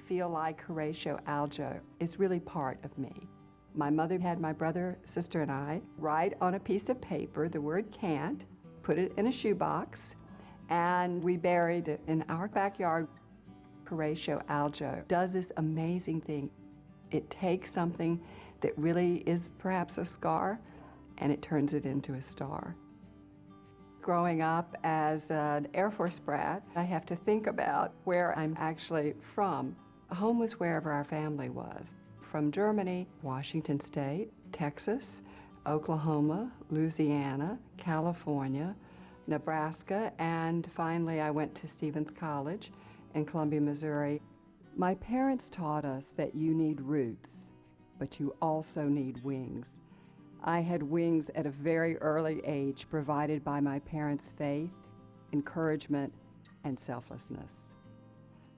feel like Horatio Alger is really part of me. My mother had my brother, sister, and I write on a piece of paper the word can't, put it in a shoebox, and we buried it in our backyard. Horatio Alger does this amazing thing. It takes something that really is perhaps a scar, and it turns it into a star. Growing up as an Air Force brat, I have to think about where I'm actually from. Home was wherever our family was. From Germany, Washington State, Texas, Oklahoma, Louisiana, California, Nebraska, and finally I went to Stevens College in Columbia, Missouri. My parents taught us that you need roots, but you also need wings. I had wings at a very early age provided by my parents' faith, encouragement, and selflessness.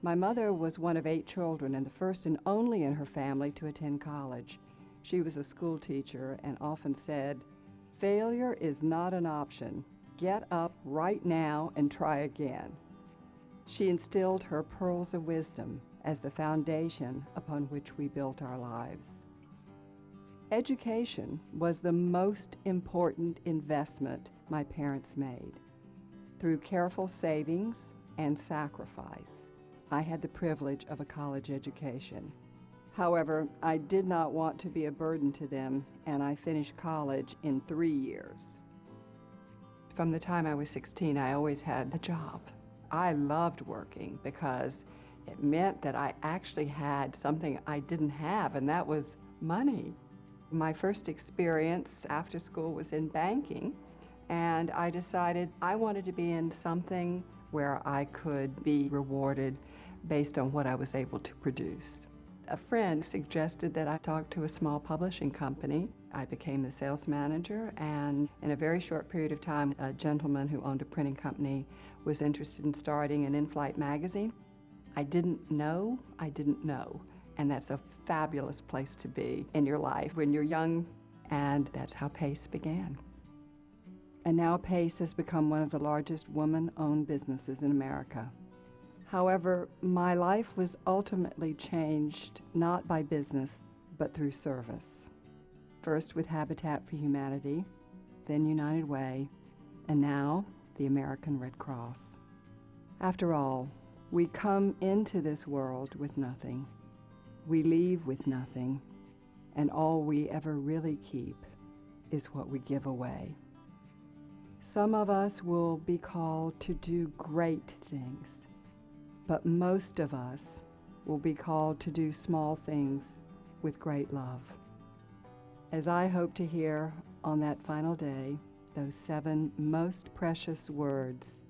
My mother was one of 8 children and the first and only in her family to attend college. She was a school teacher and often said, "Failure is not an option. Get up right now and try again." She instilled her pearls of wisdom as the foundation upon which we built our lives. Education was the most important investment my parents made. Through careful savings and sacrifice, I had the privilege of a college education. However, I did not want to be a burden to them, and I finished college in 3 years. From the time I was 16, I always had a job. I loved working because it meant that I actually had something I didn't have, and that was money. My first experience after school was in banking, and I decided I wanted to be in something where I could be rewarded based on what I was able to produce. A friend suggested that I talk to a small publishing company. I became the sales manager, and in a very short period of time, a gentleman who owned a printing company was interested in starting an in-flight magazine. I didn't know, and that's a fabulous place to be in your life when you're young, and that's how Pace began. And now Pace has become one of the largest woman-owned businesses in America. However, my life was ultimately changed not by business, but through service. First with Habitat for Humanity, then United Way, and now the American Red Cross. After all, we come into this world with nothing. We leave with nothing, and all we ever really keep is what we give away. Some of us will be called to do great things, but most of us will be called to do small things with great love. As I hope to hear on that final day, those 7 most precious words,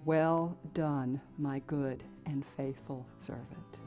"Well done, my good and faithful servant."